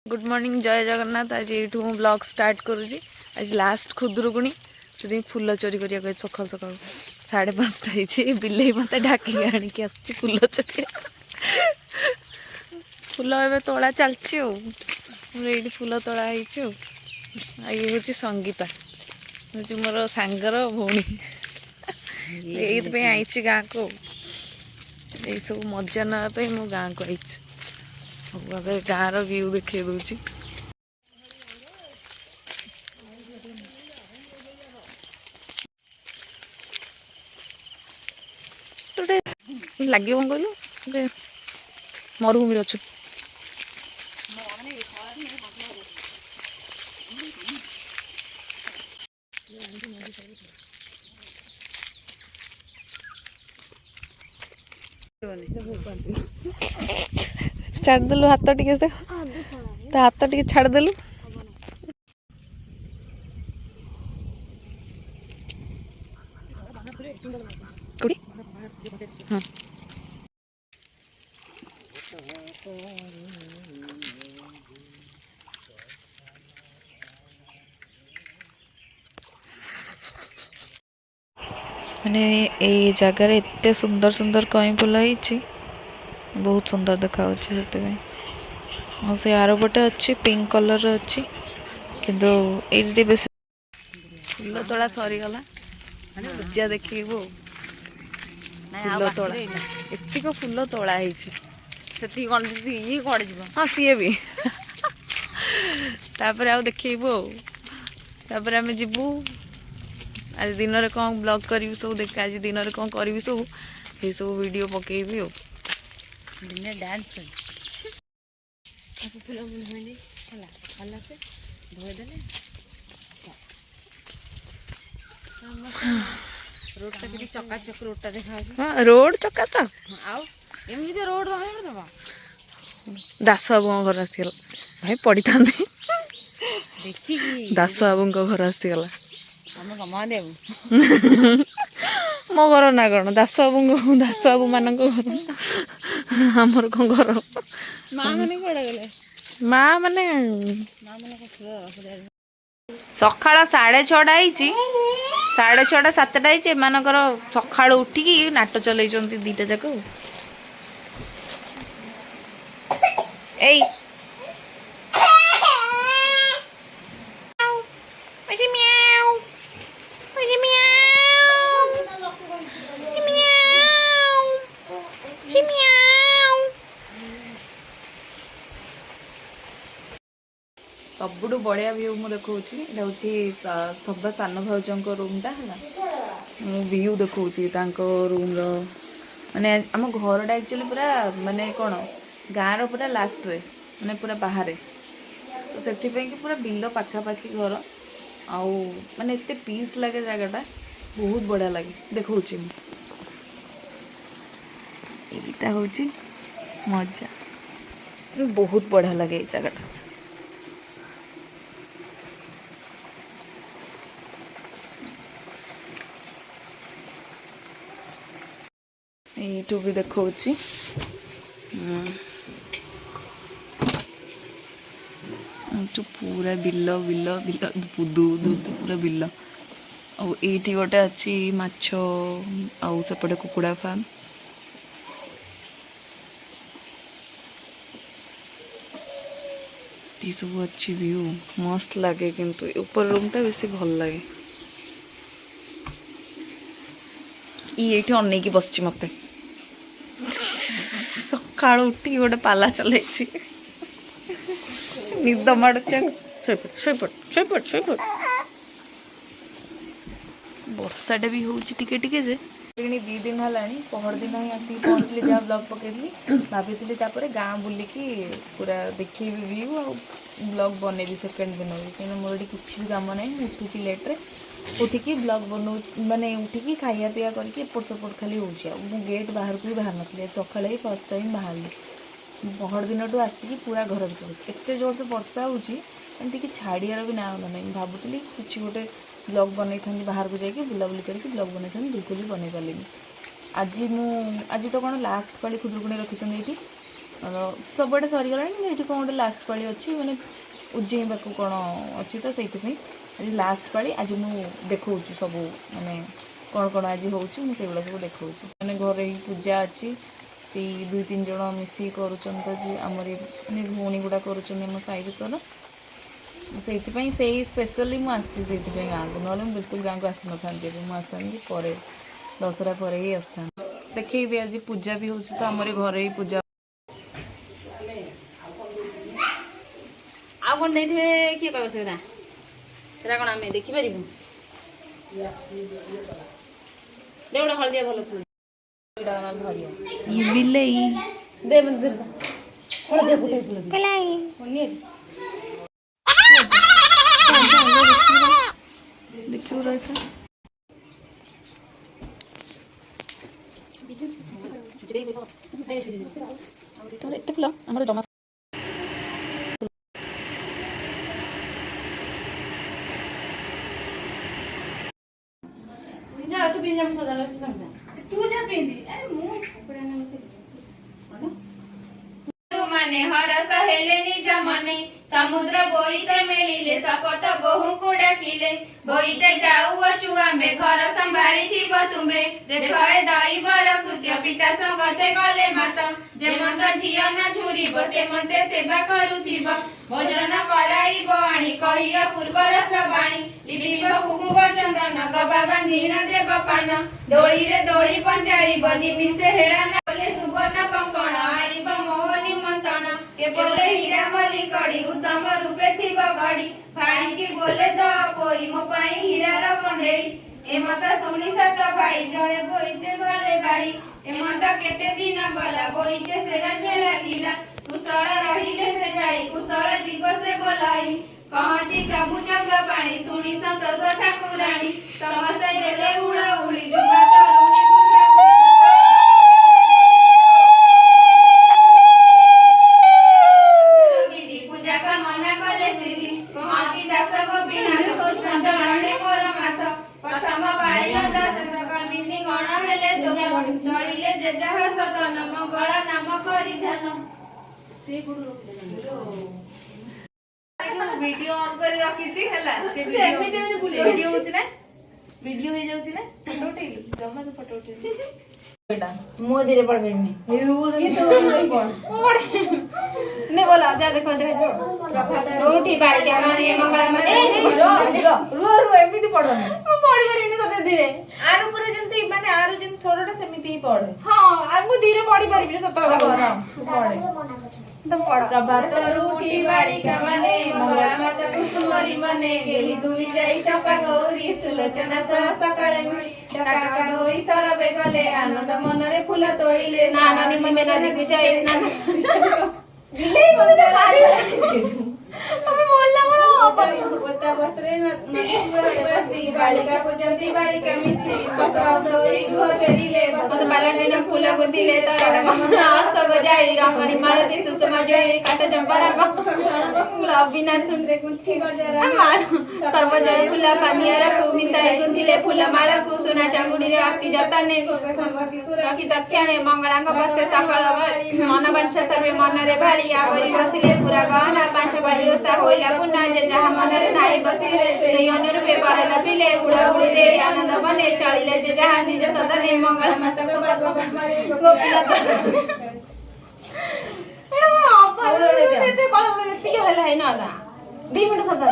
Good morning जय जगन्नाथ। आज ये ब्लॉग स्टार्ट करुँगी। आज लास्ट खुदुरुकुणी से फुल चोरी करिया सकाल सकाल 5:30 बिले मत ढाक आणिकी आस फुल चोरी फुल ए तोला चलती फुल तोला ये हूँ संगीता हूँ मोर सांगर भौणी ये आई गाँ को यही सब मजा नापी मो गाँ को आई गाँव व्यू देखे दूची लगे कौन कहलु मरुभूमि अच्छु छाड़देलु हाथ टे से हाथ टे छाड़देलु हाँ मैंने ये जगार एत सुंदर सुंदर कई फुल होती बहुत सुंदर देखा से आर पटे अच्छी पिंक कलर अच्छी किंतु ये बेस फुल तोड़ा सरीगला पूजा देखो फुल तोड़ा एतिक फुल तोड़ा हाँ सी भी तापर आउ देखो तापर आम जीवु आज दिन में कौन ब्लॉग करी सब देख आज दिन में कौन करी सब ये सब वीडियो पकेबी दिन डांस रोड चकाचक रोड देखा रोड चकाचक एमती रोड दास बाबू घर आसीगला भाई पड़ी था दास बाबू घर आसीगला मो घर ना कौन दास बाबू मान घर आमर कौन घर माँ मैंने सकाल 6:30 6:30 7:00 एमानकर सकाल उठिकी नाट चल दीटा जाक सबुठ बढ़िया व्यू मुझे देखा सभा सान भाउजों रूमटा है व्यू देखा रूम माने आम घरटा एक्चुअली पूरा माने कौन गाँव पूरा लास्ट रे माने पूरा बाहर तो से पूरा बिल पाखापाखि घर आउ माने एते पीस लगे जगहटा बहुत बढ़िया लगे देखा यहाँ हूँ मजा बहुत बढ़िया लगे जगहटा ये भी देखा पूरा बिल बिल बिल दूध पूरा बिल आईटी गोटे अच्छी माछ आउ सेपटे कुकुड़ा फार्म ये सब अच्छी व्यू मस्त लगे किंतु ऊपर रूमटा बेसी भल लगे ये अन की बस मत सका उठी गोटे पाला चल निद माड़ुच वर्षाटा भी हूँ टिके जे 2 दिन है पहर दिन ही आसिक पहुँचली जहाँ ब्लॉग पकड़ी भाभी गाँ बुलिकी पूरा देखी व्यू आ ब्लॉग बनैली सेकेंड दिन भी कहीं मोर किसी भी कम ना उठुची लेट्रे उठिकी ब्लॉग बन माने उठिकी खाया पिया करके एपट सेपट खाली हो गेट बाहर को भी बाहर नी सका ही फर्स्ट टाइम बाहर पहर दिन टू आसिकी पूरा घर भर एत जोर से वर्षा होती छाड़ियार भी ना ना भावुली कि गोटे ब्लॉग बनई था बाहर को जाकि बुलाबुली करके ब्लॉग बनई था बिल्कुल भी बनई पारे आज तो कौन लास्ट पाली खुदुरुकुणी रखी ये सबुआडे सरीगला ये कौन गोटे लास्ट पाली अच्छी मैंने उज्जैन कौन अच्छी तो से आज लास्ट पाली आज मुझे देखा सब माने कौन कौन आज होगा सब देखा मैंने घर ही पूजा अच्छी से 2-3 जन मिसी कर आमर भौणी गुड़ा कर साई भर से स्पेशली मुझे गाँ को ना बिल्कुल गाँव को आसी ना मुझे दशहरा पर ही आसता देखे आज पूजा भी हो तो आमर घर ही पूजा आ कौन नहीं किए कह से कौन आम देखिपर देवड़ा हलदिया भल फुल ये बिलेई दे मंदिर हलदिया फुटे फुल देखियो रहा तो एत पिला आमर जमा जा तू पिंजम सदा तू जा पिंदी अरे मुंह कपड़ा ना तू माने हरस हेले निज मने समुद्र बोईते मेलिले सपत बहु को डाकिले बोईते जाऊ अचुआ में घर संभाली थी तुम्हे देखए दई बर कृत्य पिता संगते गले मात जे मंद झिया न झुरीब ते मंते सेवा करूथिब भोजन कराइब आणी कहिया पूर्व रस बाणी लिपिब कुकुब चंदन गबा बांधी न देव पान दोली रे दोली पंचाइब निमिषे हेड़ा न बोले सुवर्ण कंकण आଣିब मोहनी मंतन के बोले हीरा मली कड़ी उत्तम रूपे थिब गड़ी भाई की बोले द कोई मो पाई हीरा र कंडेई ए मत सुनी सत भाई जड़े बोईते गले बाड़ी ए मत केते दिन गला बोईते से रजे लागिला कुशल रहिले से जाई कुशल जीव से बोलाई कहती प्रभु चक्र पाणी सुनी संतोष ठाकुराणी समस्त देले उड़ा उड़ी जुगा तरुणी विधि पूजा का मना कले सिद्धि कहती दास गोपीनाथ कृष्ण चरणे मोर माथ प्रथम बाणी दास सकमिनी गण हेले तो चढ़िले जे जहा सतन मंगल नाम करि ध्यान वीडियो ऑन कर रखी छी हला से वीडियो होची ना वीडियो हो जाउची ना फोटो उठेलु जमा तो फोटो उठेलु बेटा मोदी रे पड़बे में ये तो कौन नहीं बोला जा देखो देखो रोटी बाड़ी के माने मंगला माने रो एमिति पढो मो पड़ी पारे ने सते धीरे आरु पुरे जंती माने आरु जन सोरटा सेमिति ही पढे हां आ मो धीरे पड़ी पारिबे सत पढे प्रभात रोटी बाड़ी का माने मंगला माता कुसुमरी मने गेली दुई जाई चंपा गौरी सुलोचना सह सकाळे मिली टका का होई सरबे गले आनंद मनरे फूल तोड़िले स्नान निमने नदी को जाई स्नान गिले मने बारी हमें बोलला मोर ओता वस्त्रे नदी बालिका पूजंती बालिका मिसी बसाव सोई गृह फेरिले बसत बालने फूल गुदिले तर आस गजाई रंगणी मालती सुषमा जय काट चंपारा फूल बिना सुंदरे कुंची गजरा सर्वजय फूल कन्यारा को मिसाई गुदिले फूल माला को सोना चांगुडी रे आरती जताने भोग संभकी रखी तथ्याने मंगलांग बसे सकल मन वंश सबे मन रे भाली आवरी बसिले पूरा गहना पांच बाड़ी ओसा होइला पुन्ना जे जहा मन रे धाई बसिले सेई अनुरूपे बर लपिले उड़ा उड़ी दे आनंद बने चलिले जे जहा निज सदने मंगल माता को गोपीनाथ ए अपन ते कल के होला है ना 2 मिनट सदा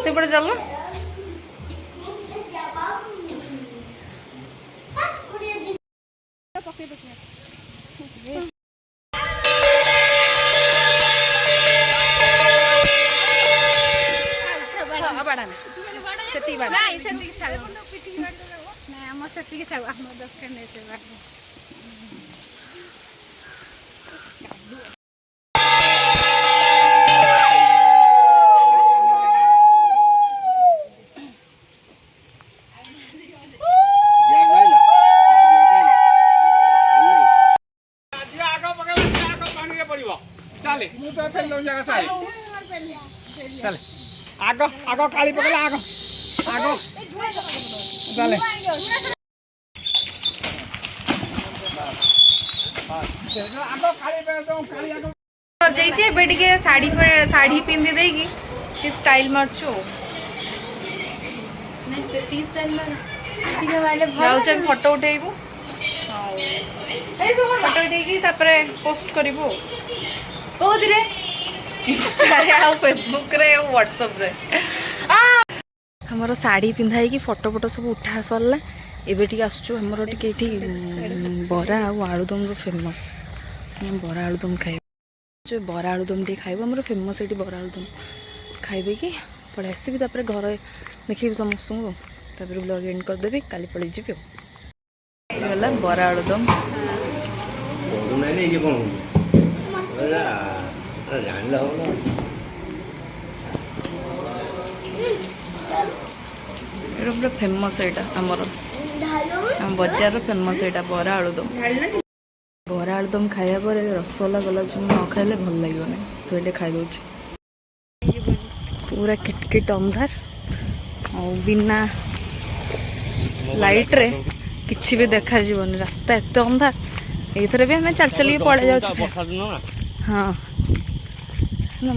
ସେପଟେ ଚାଲ ଆମର ସେତିକି ଥାଉ ଆମ ଦରକାର ନାହିଁ ସେ ବାଟ ଚାଲେ ମୁଁ ତ ଫେରିଲ ଜାଗା ଚାଲେ ଚାଲେ ଆଗ ଆଗ କାଳି ପକେଇଲା ଆଗ ଆଗ ଚାଲେ ଆଗ କାଳି କାଳି ଆଗ ଯାଇଛେ ଏବେ ଟିକେ ଶାଢ଼ୀ ଶାଢ଼ୀ ପିନ୍ଧି ଦେଇକି ଟିକେ ଷ୍ଟାଇଲ ମାରୁଛୁ ଯାଉଛୁ ଆମେ ଫଟୋ ଉଠେଇବୁ ଫଟୋ ଉଠେଇକି ତାପରେ ପୋଷ୍ଟ କରିବୁ କୋଉଥିରେ ଇନଷ୍ଟାରେ ଆଉ ଫେସବୁକରେ ଆଉ ହ୍ୱାଟ୍ସଆପରେ ଆମର ଶାଢ଼ୀ ପିନ୍ଧା ହେଇକି ଫଟୋ ଫଟୋ ସବୁ ଉଠା ସରିଲା ଏବେ ଟିକେ ଆସୁଛୁ ଆମର ଟିକେ ଏଠି ବରା ଆଉ ଆଳୁଦମର ଫେମସ୍ ବରା ଆଳୁଦମ ଖାଇବୁ ବରା ଆଳୁଦମ ଟିକେ ଖାଇବୁ ଆମର ଫେମସ୍ ଏଠି ବରା ଆଳୁଦମ ଖାଇଦେଇକି ପଳେଇ ଆସିବି ତାପରେ ଘରେ ଦେଖିବି ସମସ୍ତଙ୍କୁ ତାପରେ ବ୍ଲଗ୍ ଏଣ୍ଡ କରିଦେବି କାଲି ପଳେଇ ଯିବି ଆଉ ଆସିଗଲା ବରା ଆଳୁଦମ ଜାଣିଲେ ହବ ନା ଏଇଟା ପୁରା ଫେମସ୍ ଏଇଟା ଆମର ଆମ ବଜାରର ଫେମସ୍ ଏଇଟା ବରା ଆଳୁଦମ ବରା ଆଳୁଦମ ଖାଇବା ପରେ ରସଗୋଲା ଗୋଲାପଜାମୁନ ନ ଖାଇଲେ ଭଲ ଲାଗିବନି ତ ଏଇଟା ଖାଇଦେଉଛି ପୁରା କିଟକିଟ ଅନ୍ଧାର ଆଉ ବିନା ଲାଇଟ୍ରେ କିଛି ବି ଦେଖାଯିବନି ରାସ୍ତା ଏତେ ଅନ୍ଧାର ଏଇଥିରେ ବି ଆମେ ଚାଲି ଚାଲିକି ପଳେଇ ଯାଉଛୁ ହଁ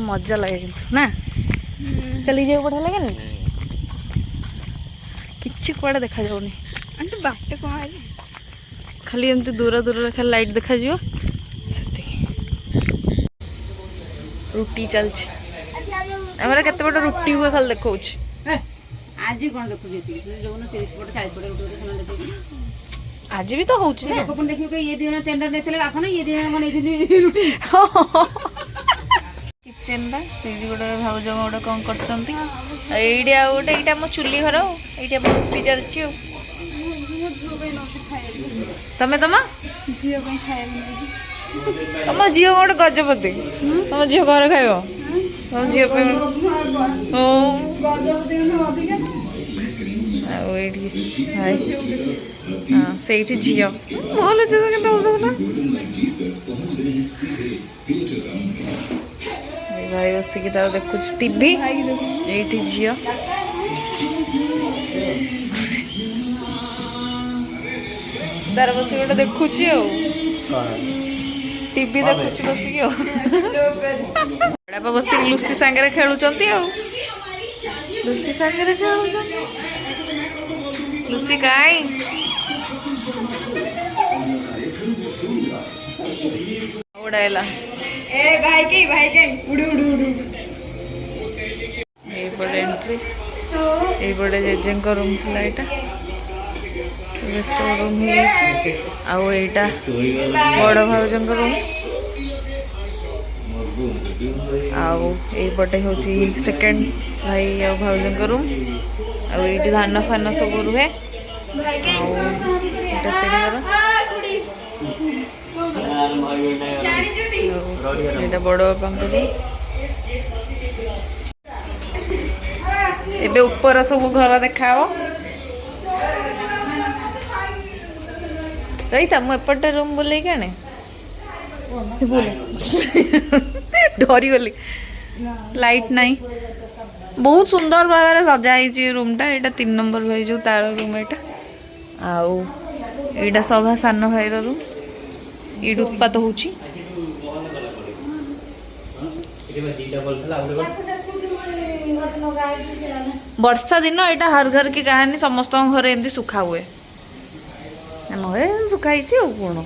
ମଜା ଲାଗେ କିନ୍ତୁ ନା ଚାଲି ଯିବାକୁ ବଢ଼ିଆ ଲାଗେନି କିଛି କୁଆଡ଼େ ଦେଖାଯାଉନି ବାଟ କଣ ଖାଲି ଏମିତି ଦୂର ଦୂରରେ ଖାଲି ଲାଇଟ୍ ଦେଖାଯିବ ସେତିକି ରୁଟି ଚାଲିଛି ଆମର କେତେ ବଡ଼ ରୁଟି ହୁଏ ଖାଲି ଦେଖାଉଛି ଆଜି କଣ ଦେଖୁଛି ଯୋଉନ 30 ପଟ 40 ପଟ ରୁଟି ସେମାନେ ଦେଖୁଛି ଆଜି ବି ତ ହଉଛି ନା ଲୋକ ପୁଣି ଦେଖିବ ଇଏ ଦିନ ଟେଣ୍ଡର ନେଇଥିଲେ ଆସନ ଇଏ ଦିନ କଣ ନେଇଥିଲି ରୁଟି କିଚେନ ଟା ସେଇଠି ଗୋଟେ ଭାଉଜ ଗୋଟେ କଣ କରୁଛନ୍ତି ଏଇଠି ଆଉ ଗୋଟେ ଏଇଟା ଆମ ଚୁଲି ଘର ଆଉ ଏଇଠି ଆମ ରୁଟି ଚାଲିଛି ଆଉ ତମେ ତମ ଝିଅ ପାଇଁ ଖାଇବା ତମ ଝିଅ ଗୋଟେ ଗଜପତି ତମ ଝିଅ ଘରେ ଖାଇବ ତମ ଝିଅ ପାଇଁ ଆଉ ଏଇଠି ଭାଇ ହଁ ସେଇଠି ଝିଅ ଭଲ ଅଛି କେତେ ହଉଥିଲା ଭାଇ ବସିକି ତାର ଦେଖୁଛି ଟିଭି ଏଇଠି ଝିଅ ତାର ବସିକି ଗୋଟେ ଦେଖୁଛି ଆଉ ଟିଭି ଦେଖୁଛି ବସିକି ଆଉ ବଡ଼ବାପା ବସିକି ଲୁସି ସାଙ୍ଗରେ ଖେଳୁଛନ୍ତି ଆଉ ଲୁସି ସାଙ୍ଗରେ ଖେଳୁଛନ୍ତି ଲୁସି କାଇଁ ଉଡାଇଲା এইপଟେ ଏଣ୍ଟ୍ରି এইପଟେ ଜେଜେଙ୍କ ରୁମ୍ ଥିଲା ଏଇଟା ରୁମ୍ ହେଇଯାଇଛି ଆଉ ଏଇଟା ବଡ଼ ଭାଉଜଙ୍କ ରୁମ୍ ଆଉ ଏଇପଟେ ହେଉଛି ସେକେଣ୍ଡ ଭାଇ ଆଉ ଭାଉଜଙ୍କ ରୁମ୍ ଆଉ ଏଇଠି ଧାନ ଫାନ ସବୁ ରୁହେ ଆଉ ଏଇଟା ସିଢ଼ିଘର ଏଇଟା ବଡ଼ ବାପାଙ୍କ ରୁମ୍ ଏବେ ଉପର ସବୁ ଘର ଦେଖାହବ ରହିଥା ମୁଁ ଏପଟେ ରୁମ୍ ବୁଲେଇକି ଆଣେ ଡରିଗଲି ଲାଇଟ୍ ନାହିଁ ବହୁତ ସୁନ୍ଦର ଭାବରେ ସଜା ହେଇଛି ରୁମ୍ଟା ଏଇଟା 3 ନମ୍ବର ଭାଇ ଯୋଉ ତାର ରୁମ୍ ଏଇଟା ଆଉ ଏଇଟା ସଭା ସାନ ଭାଇର ରୁମ୍ ଏଇଠି ଉତ୍ପାତ ହେଉଛି ବର୍ଷା ଦିନ ଏଇଟା ହର ଘର କି କାହାଣୀ ସମସ୍ତଙ୍କ ଘରେ ଏମିତି ଶୁଖା ହୁଏ ଆମ ଘରେ ଶୁଖା ହେଇଛି ଆଉ କ'ଣ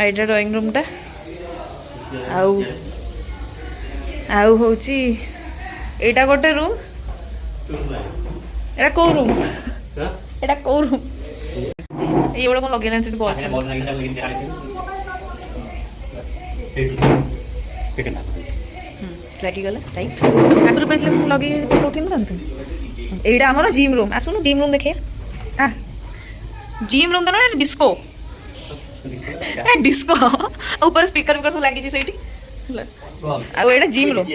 ଏଇଟା ଡ୍ରଇଂ ରୁମ୍ଟା ଆଉ ଆଉ ହେଉଛି ଏଇଟା ଗୋଟେ ରୁମ୍ ଏଇଟା କୋଉ ରୁମ୍ ଏଇଟା କୋଉ ରୁମ୍ ଏଇଗୁଡ଼ା କ'ଣ ଲଗେଇନାହିଁ ସେଠି ବଲ୍ ଲାଗିଗଲା ରାଇଟ୍ ଆଗରୁ ପାଇଥିଲେ ମୁଁ ଲଗେଇ ଉଠେଇ ନଥାନ୍ତି এইটা আমার জিম রুম আসুন জিম রুম দেখে জিम रूम तो ना डिस्को डिस्को ऊपर स्पीकर विकर सब लगी ସେଇଠି ଆଉ ଏଇଟା ଜିମ୍ ରୁମ୍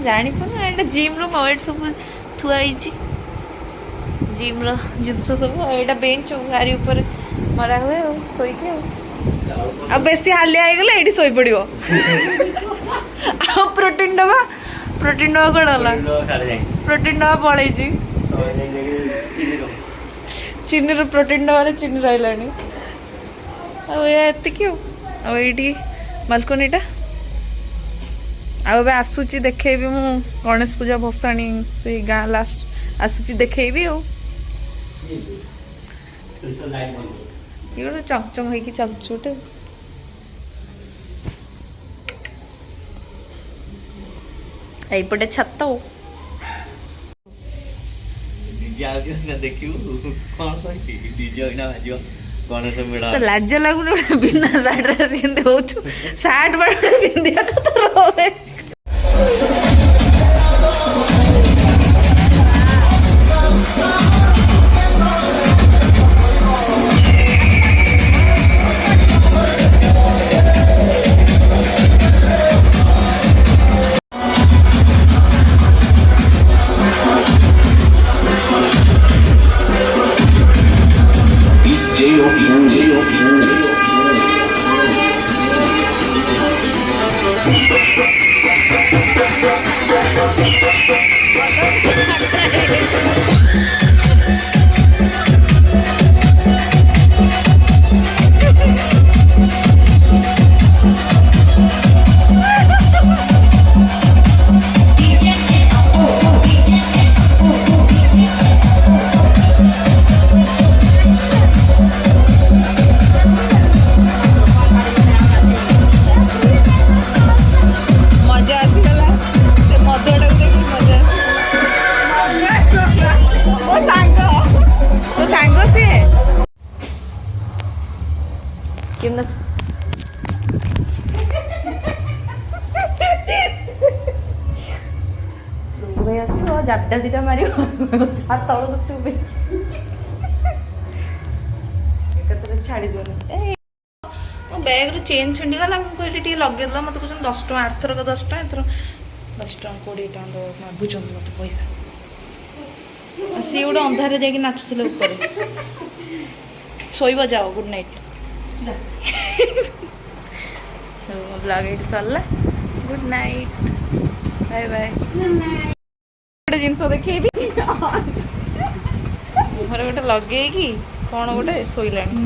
ଜାଣିପାରୁନ ଏଇଟା ଜିମ୍ ରୁମ୍ ଆଉ ଏଇଠି ସବୁ ଥୁଆ ହେଇଛି ଜିମ୍ର ଜିନିଷ ସବୁ ଆଉ ଏଇଟା ବେଞ୍ଚ ଆଉ ଗାଡ଼ି ଉପରେ ମରା ହୁଏ ଆଉ ଶୋଇକି ଆଉ ବେଶୀ ହାଲିଆ ହେଇଗଲେ ଏଇଠି ଶୋଇପଡ଼ିବ ଆଉ ପ୍ରୋଟିନ୍ ଡବା କୁଆଡ଼େ ଗଲା ପ୍ରୋଟିନ୍ ଡବା ପଳେଇଛି ଚିନିର ପ୍ରୋଟିନ୍ ଡବାରେ ଚିନି ରହିଲାଣି ଆଉ ଏତିକି ଆଉ ଏଇଠି ବାଲକୋନିଟା ଆଉ ଏବେ ଆସୁଛି ଦେଖେଇବି ମୁଁ ଗଣେଶ ପୂଜା ଭସାଣି ସେଇ ଗାଁ ଲାଷ୍ଟ ଆସୁଛି ଦେଖେଇବି ଆଉ ଇଏ ଗୋଟେ ଚଙ୍ଗଚଙ୍ଗ ହେଇକି ଚାଲୁଛି ଗୋଟେ ଏଇପଟେ ଛାତ ଡିଜେ ଆଉଛ ଦେଖିବୁ କଣ କହିବି ଡିଜେ ଏଇନା ବାଜିବ ଗଣେଶ ମେଳା ତ ଲାଜ ଲାଗୁନି ଗୋଟେ ବିନା ସାର୍ଟରେ ଆସି କେମିତି ହଉଛୁ ସାର୍ଟ ବାଟ ଗୋଟେ ପିନ୍ଧିବାକୁ ତ ରହେ ମଜା ଆସିଗଲା ସେ ମଦଟାକୁ ଦେଖି ମଜା ମୋ ସାଙ୍ଗ ସିଏ କେମିତି ଭାଇ ଆସିବ ଜାବଟା ଦିଟା ମାରିବ ଛାତ ତଳକୁ ଚୁପି ଏକାଥରେ ଛାଡ଼ିଦିଅନି ମୋ ବ୍ୟାଗ୍ରୁ ଚେନ୍ ଛିଣ୍ଡିଗଲା ମୁଁ କହିଲି ଟିକେ ଲଗେଇଦେଲା ମୋତେ କହୁଛନ୍ତି 10 ଟଙ୍କା ଆରଥରକ 10 ଟଙ୍କା ଏଥର 10 ଟଙ୍କା 20 ଟଙ୍କା ମାଗୁଛନ୍ତି ମୋତେ ପଇସା ସିଏ ଗୋଟେ ଅନ୍ଧାରରେ ଯାଇକି ନାଚୁଥିଲେ ଉପରେ ଶୋଇବ ଯାଅ ଗୁଡ୍ ନାଇଟ୍ ମୋ ବ୍ଲଗ୍ ଏଇଠି ସରିଲା ଗୁଡ୍ ନାଇଟ୍ ବାଏ ବାଏ ଗୋଟେ ଜିନିଷ ଦେଖେଇବି ମୁହଁରେ ଗୋଟେ ଲଗେଇକି କ'ଣ ଗୋଟେ ଶୋଇଲାଣି